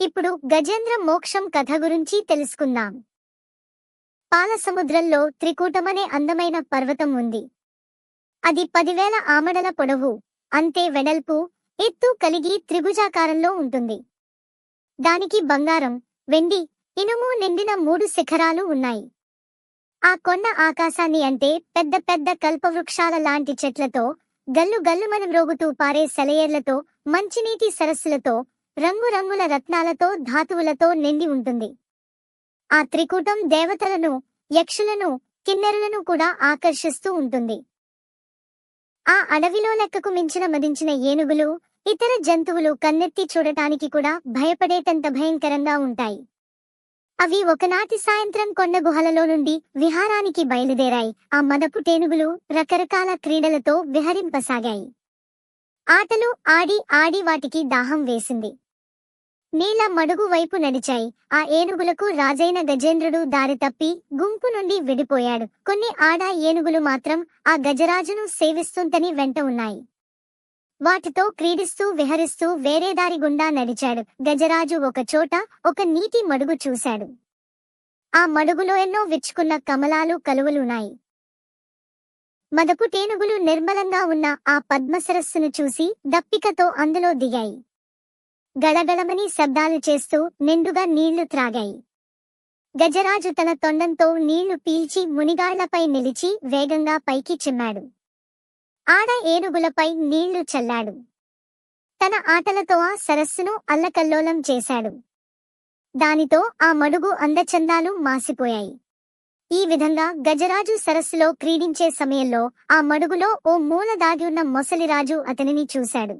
ఇప్పుడు గజేంద్ర మోక్షం కథ గురించి తెలుసుకుందాం. పాలసముద్రంలో త్రికూటమనే అందమైన పర్వతం ఉంది. అది 10,000 ఆమడల పొడవు, అంతే వెడల్పు, ఎత్తు కలిగి త్రిభుజాకారంలో ఉంటుంది. దానికి బంగారం, వెండి, ఇనుము నిండిన 3 శిఖరాలు ఉన్నాయి. ఆ కొండ ఆకాశాన్ని అంటే పెద్ద పెద్ద కల్పవృక్షాల లాంటి చెట్లతో, గల్లు గల్లుమని మ్రోగుతూ పారే సెలయేర్లతో, మంచినీటి సరస్సులతో, రంగురంగుల రత్నాలతో, ధాతువులతో నిండి ఉంటుంది. ఆ త్రికూటం దేవతలను, యక్షులను, కిన్నెరులను కూడా ఆకర్షిస్తూ ఉంటుంది. ఆ అడవిలో లెక్కకు మించిన మదించిన ఏనుగులు, ఇతర జంతువులు కన్నెత్తి చూడటానికి కూడా భయపడేటంత భయంకరంగా ఉంటాయి. అవి ఒకనాటి సాయంత్రం కొండ గుహలలో నుండి విహారానికి బయలుదేరాయి. ఆ మదపు టేనుగులు రకరకాల క్రీడలతో విహరింపసాగాయి. ఆటలు ఆడి ఆడి వాటికి దాహం వేసింది. నీళ్ల మడుగు వైపు నడిచాయి. ఆ ఏనుగులకు రాజైన గజేంద్రుడు దారి తప్పి గుంపు నుండి విడిపోయాడు. కొన్ని ఆడ ఏనుగులు మాత్రం ఆ గజరాజును సేవిస్తుంటని వెంట ఉన్నాయి. వాటితో క్రీడిస్తూ విహరిస్తూ వేరే దారి గుండా నడిచాడు. గజరాజు ఒక చోట ఒక నీటి మడుగు చూశాడు. ఆ మడుగులో ఎన్నో విచ్చుకున్న కమలాలు, కలువలున్నాయి. మదపు టేనుగులు నిర్మలంగా ఉన్న ఆ పద్మసరస్సును చూసి దప్పికతో అందులో దిగాయి. గళగళమని శబ్దాలు చేస్తూ నిండుగా నీళ్లు త్రాగాయి. గజరాజు తన తొండంతో నీళ్లు పీల్చి మునిగాళ్లపై నిలిచి వేగంగా పైకి చిమ్మాడు. ఆడ ఏనుగులపై నీళ్లు చల్లాడు. తన ఆటలతో ఆ సరస్సును అల్లకల్లోలం చేశాడు. దానితో ఆ మడుగు అందచందాలు మాసిపోయాయి. ఈ విధంగా గజరాజు సరస్సులో క్రీడించే సమయంలో ఆ మడుగులో ఓ మూల దాగి ఉన్న మొసలిరాజు అతనిని చూశాడు.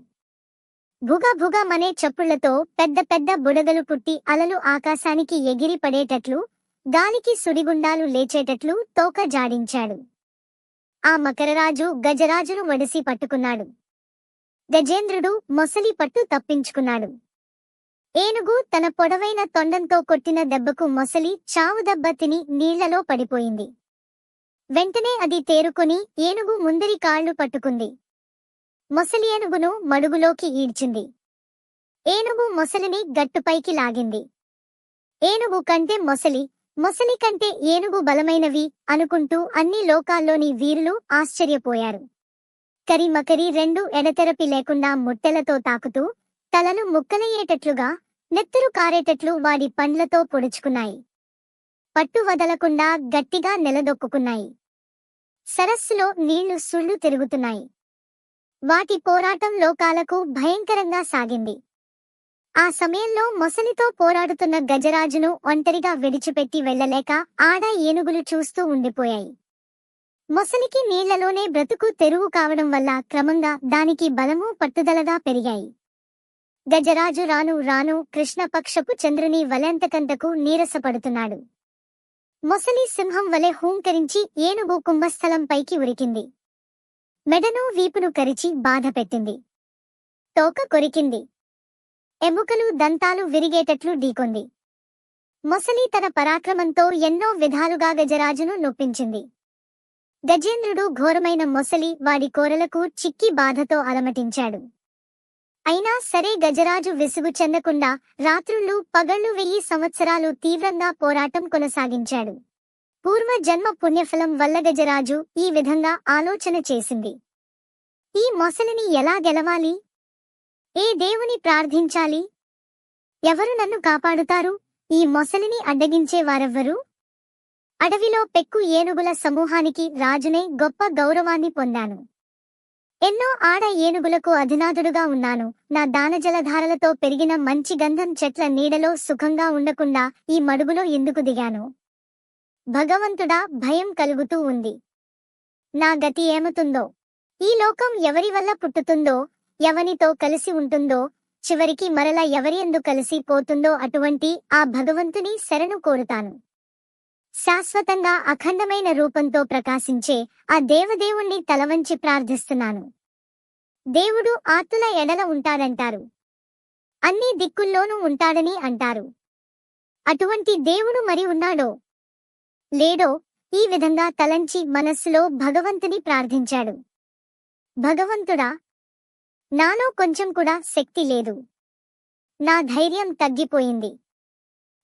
భుగ భుగ మనే చప్పుళ్లతో పెద్ద పెద్ద బుడగలు పుట్టి అలలు ఆకాశానికి ఎగిరి పడేటట్లు, గాలికి సుడిగుండాలు లేచేటట్లు తోక జాడించాడు. ఆ మకరరాజు గజరాజును వడిసి పట్టుకున్నాడు. గజేంద్రుడు మొసలి పట్టు తప్పించుకున్నాడు. ఏనుగు తన పొడవైన తొండంతో కొట్టిన దెబ్బకు మొసలి చావుదెబ్బ తిని నీళ్లలో పడిపోయింది. వెంటనే అది తేరుకొని ఏనుగు ముందరి కాళ్లు పట్టుకుంది. మొసలి ఏనుగును మడుగులోకి ఈడ్చింది. ఏనుగు మొసలిని గట్టుపైకి లాగింది. ఏనుగు కంటే మొసలి, మొసలి కంటే ఏనుగు బలమైనవి అనుకుంటూ అన్ని లోకాల్లోని వీరులు ఆశ్చర్యపోయారు. కరిమకరి రెండు ఎడతెరపి లేకుండా ముట్టెలతో తాకుతూ, తలలు ముక్కలయ్యేటట్లుగా, నెత్తురు కారేటట్లు వాడి పండ్లతో పొడుచుకున్నాయి. పట్టు వదలకుండా గట్టిగా నిలదొక్కుకున్నాయి. సరస్సులో నీళ్లు సుళ్ళు తిరుగుతున్నాయి. వాటి పోరాటం లోకాలకు భయంకరంగా సాగింది. ఆ సమయంలో మొసలితో పోరాడుతున్న గజరాజును ఒంటరిగా విడిచిపెట్టి వెళ్లలేక ఆడ ఏనుగులు చూస్తూ ఉండిపోయాయి. మొసలికి నీళ్లలోనే బ్రతుకు తెరువు కావడం వల్ల క్రమంగా దానికి బలము, పట్టుదలగా పెరిగాయి. గజరాజు రాను రాను కృష్ణపక్షపు చంద్రుని వలెంతకంతకు నీరసపడుతున్నాడు. మొసలి సింహం వలె హూంకరించి ఏనుగు కుంభస్థలం పైకి ఉరికింది. మెడను, వీపును కరిచి బాధపెట్టింది. తోక కొరికింది. ఎముకలు, దంతాలు విరిగేటట్లు ఢీకొంది. మొసలి తన పరాక్రమంతో ఎన్నో విధాలుగా గజరాజును నొప్పించింది. గజేంద్రుడు ఘోరమైన మొసలి వాడి కోరలకు చిక్కి బాధతో అలమటించాడు. అయినా సరే గజరాజు విసుగు చెందకుండా రాత్రుళ్ళు పగళ్లు 1000 సంవత్సరాలు తీవ్రంగా పోరాటం కొనసాగించాడు. పూర్వ జన్మ పుణ్యఫలం వల్ల గజరాజు ఈ విధంగా ఆలోచన చేసింది. ఈ మొసలిని ఎలా గెలవాలి? ఏ దేవుని ప్రార్థించాలి? ఎవరు నన్ను కాపాడుతారు? ఈ మొసలిని అడ్డగించే వారెవ్వరు? అడవిలో పెక్కు ఏనుగుల సమూహానికి రాజునే గొప్ప గౌరవాన్ని పొందాను. ఎన్నో ఆడ ఏనుగులకు అధినాథుడుగా ఉన్నాను. నా దానజలధారలతో పెరిగిన మంచి గంధం చెట్ల నీడలో సుఖంగా ఉండకుండా ఈ మడుగులో ఎందుకు దిగాను? భగవంతుడా, భయం కలుగుతూ ఉంది. నా గతి ఏమవుతుందో? ఈ లోకం ఎవరి వల్ల పుట్టుతుందో, ఎవనితో కలిసి ఉంటుందో, చివరికి మరలా ఎవరియందు కలిసి పోతుందో అటువంటి ఆ భగవంతుని శరణు కోరుతాను. శాశ్వతంగా అఖండమైన రూపంతో ప్రకాశించే ఆ దేవదేవుణ్ణి తలవంచి ప్రార్థిస్తున్నాను. దేవుడు ఆత్తుల ఎడల ఉంటాడంటారు. అన్ని దిక్కుల్లోనూ ఉంటాడని అంటారు. అటువంటి దేవుడు మరి ఉన్నాడో లేడో ఈ విధంగా తలంచి మనస్సులో భగవంతుని ప్రార్థించాడు. భగవంతుడా, నాలో కొంచెం కూడా శక్తి లేదు. నా ధైర్యం తగ్గిపోయింది.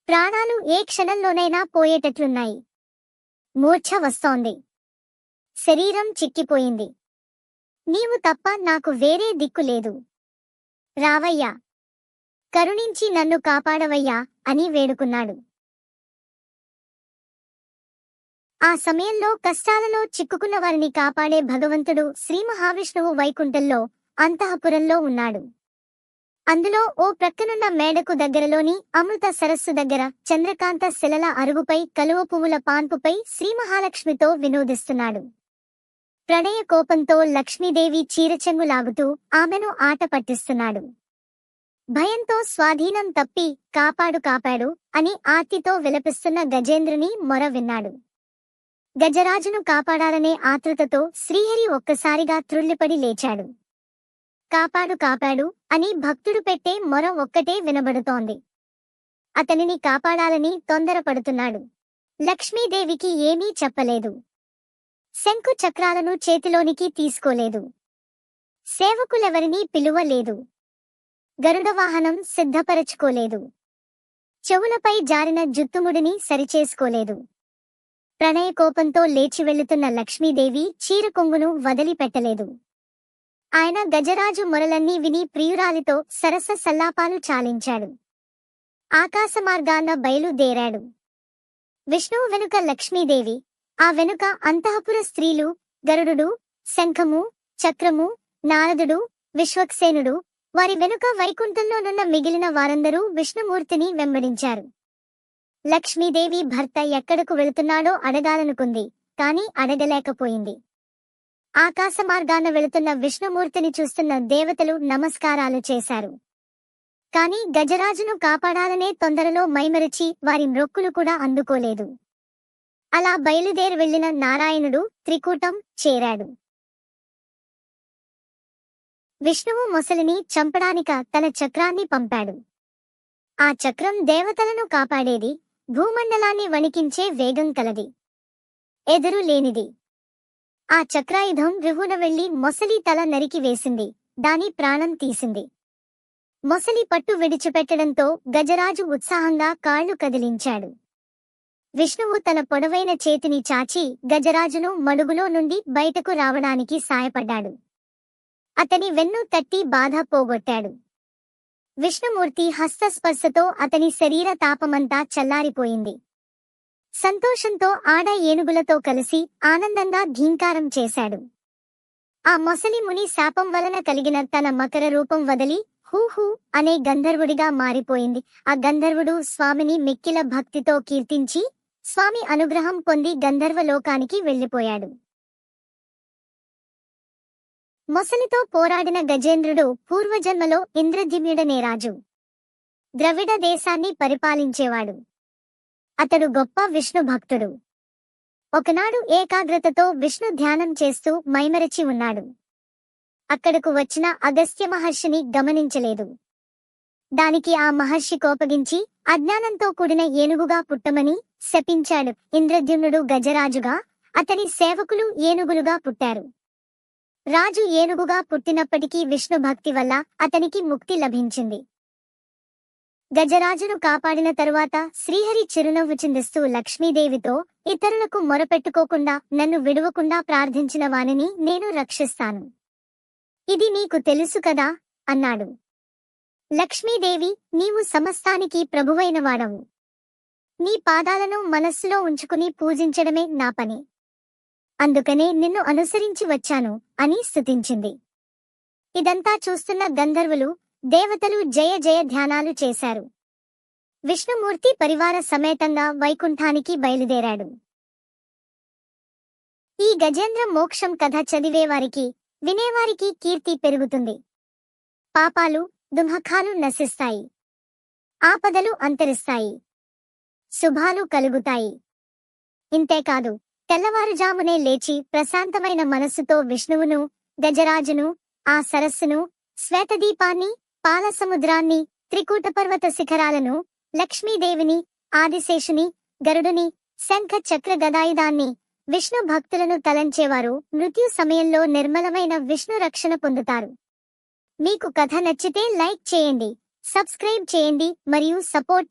ప్రాణాలు ఏ క్షణంలోనైనా పోయేటట్లున్నాయి. మూర్ఛ వస్తోంది. శరీరం చిక్కిపోయింది. నీవు తప్ప నాకు వేరే దిక్కు లేదు. రావయ్యా, కరుణించి నన్ను కాపాడవయ్యా అని వేడుకున్నాడు. ఆ సమయంలో కష్టాలలో చిక్కుకున్న వారిని కాపాడే భగవంతుడు శ్రీ మహావిష్ణువు వైకుంఠంలో అంతఃపురంలో ఉన్నాడు. అందులో ఓ ప్రక్కనున్న మేడకు దగ్గరలోని అమృత సరస్సు దగ్గర చంద్రకాంత శిలల అరుగుపై కలువ పువ్వుల పాన్పుపై శ్రీ మహాలక్ష్మితో వినోదిస్తున్నాడు. ప్రణయ కోపంతో లక్ష్మీదేవి చీరచెంగు లాగుతూ ఆమెను ఆట పట్టిస్తున్నాడు. భయంతో స్వాధీనం తప్పి కాపాడు కాపాడు అని ఆర్తితో విలపిస్తున్న గజేంద్రుని మొర విన్నాడు. గజరాజును కాపాడాలనే ఆతృతతో శ్రీహరి ఒక్కసారిగా త్రుళ్ళిపడి లేచాడు. కాపాడు కాపాడు అని భక్తుడు పెట్టే మొర ఒక్కటే వినబడుతోంది. అతనిని కాపాడాలని తొందరపడుతున్నాడు. లక్ష్మీదేవికి ఏమీ చెప్పలేదు. శంకు చక్రాలను చేతిలోనికి తీసుకోలేదు. సేవకులెవరినీ పిలువలేదు. గరుడవాహనం సిద్ధపరచుకోలేదు. చెవులపై జారిన జుత్తుముడిని సరిచేసుకోలేదు. ప్రణయ కోపంతో లేచి వెళ్లుతున్న లక్ష్మీదేవి చీర కొంగును వదిలిపెట్టలేదు. ఆయన గజరాజు మొరలన్నీ విని ప్రియురాలితో సరస సల్లాపాలు చాలించాడు. ఆకాశమార్గాన బయలుదేరాడు. విష్ణువు వెనుక లక్ష్మీదేవి, ఆ వెనుక అంతఃపుర స్త్రీలు, గరుడు, శంఖము, చక్రము, నారదుడు, విశ్వక్సేనుడు, వారి వెనుక వైకుంఠంలోనున్న మిగిలిన వారందరూ విష్ణుమూర్తిని వెంబడించారు. లక్ష్మీదేవి భర్త ఎక్కడకు వెళుతున్నాడో అడగాలనుకుంది, కాని అడగలేకపోయింది. ఆకాశమార్గాన వెళుతున్న విష్ణుమూర్తిని చూస్తున్న దేవతలు నమస్కారాలు చేశారు. కాని గజరాజును కాపాడాలనే తొందరలో మైమరిచి వారి మ్రొక్కులు కూడా అందుకోలేదు. అలా బయలుదేరి వెళ్లిన నారాయణుడు త్రికూటం చేరాడు. విష్ణువు మొసలిని చంపడానిక తన చక్రాన్ని పంపాడు. ఆ చక్రం దేవతలను కాపాడేది, భూమండలాన్ని వణికించే వేగం కలది, ఎదురు లేనిది. ఆ చక్రాయుధం రివ్వున వెళ్లి మొసలి తల నరికి వేసింది, దాని ప్రాణం తీసింది. మొసలి పట్టు విడిచిపెట్టడంతో గజరాజు ఉత్సాహంగా కాళ్లు కదిలించాడు. విష్ణువు తన పొడవైన చేతిని చాచి గజరాజును మడుగులో నుండి బయటకు రావడానికి సాయపడ్డాడు. అతని వెన్ను తట్టి బాధ పోగొట్టాడు. విష్ణుమూర్తి హస్తస్పర్శతో అతని శరీర తాపమంతా చల్లారిపోయింది. సంతోషంతో ఆడ ఏనుగులతో కలిసి ఆనందంగా ఘీంకారం చేశాడు. ఆ మొసలి ముని శాపం వలన కలిగిన తన మకర రూపం వదిలి హూహూ అనే గంధర్వుడిగా మారిపోయింది. ఆ గంధర్వుడు స్వామిని మిక్కిల భక్తితో కీర్తించి స్వామి అనుగ్రహం పొంది గంధర్వలోకానికి వెళ్లిపోయాడు. మొసలితో పోరాడిన గజేంద్రుడు పూర్వజన్మలో ఇంద్రజిమ్యుడనే రాజు. ద్రవిడ దేశాన్ని పరిపాలించేవాడు. అతడు గొప్ప విష్ణు భక్తుడు. ఒకనాడు ఏకాగ్రతతో విష్ణు ధ్యానం చేస్తూ మైమరచి ఉన్నాడు. అక్కడకు వచ్చిన అగస్త్య మహర్షిని గమనించలేదు. దానికి ఆ మహర్షి కోపగించి అజ్ఞానంతో కూడిన ఏనుగుగా పుట్టమని శపించాడు. ఇంద్రద్యుమ్నుడు గజరాజుగా, అతని సేవకులు ఏనుగులుగా పుట్టారు. రాజు ఏనుగుగా పుట్టినప్పటికీ విష్ణు భక్తి వల్ల అతనికి ముక్తి లభించింది. గజరాజును కాపాడిన తరువాత శ్రీహరి చిరునవ్వు చిందిస్తూ లక్ష్మీదేవితో, ఇతరులకు మొరపెట్టుకోకుండా నన్ను విడువకుండా ప్రార్థించిన వానిని నేను రక్షిస్తాను. ఇది నీకు తెలుసు కదా అన్నాడు. లక్ష్మీదేవి, నీవు సమస్తానికి ప్రభువైన వాడవు. నీ పాదాలను మనస్సులో ఉంచుకుని పూజించడమే నా పని. అందుకనే నిన్ను అనుసరించి వచ్చాను అని స్తుతించింది. ఇదంతా చూస్తున్న గంధర్వులు, దేవతలు జయ జయ ధ్యానాలు చేశారు. విష్ణుమూర్తి పరివార సమేతంగా వైకుంఠానికి బయలుదేరాడు. ఈ గజేంద్ర మోక్షం కథ చదివేవారికి, వినేవారికి కీర్తి పెరుగుతుంది. పాపాలు, దుఃఖాలు నశిస్తాయి. ఆపదలు అంతరిస్తాయి. శుభాలు కలుగుతాయి. ఇంతేకాదు, తెల్లవారుజామునే లేచి ప్రశాంతమైన మనస్సుతో విష్ణువును, గజరాజును, ఆ సరస్సును, శ్వేతదీపాన్ని, పాలసముద్రాన్ని, త్రికూటపర్వత శిఖరాలను, లక్ష్మీదేవిని, ఆదిశేషుని, గరుడుని, శంఖ చక్ర గదాయుధాన్ని, విష్ణు భక్తులను తలంచేవారు మృత్యు సమయంలో నిర్మలమైన విష్ణు రక్షణ పొందుతారు. మీకు కథ నచ్చితే లైక్ చేయండి, సబ్స్క్రైబ్ చేయండి మరియు సపోర్ట్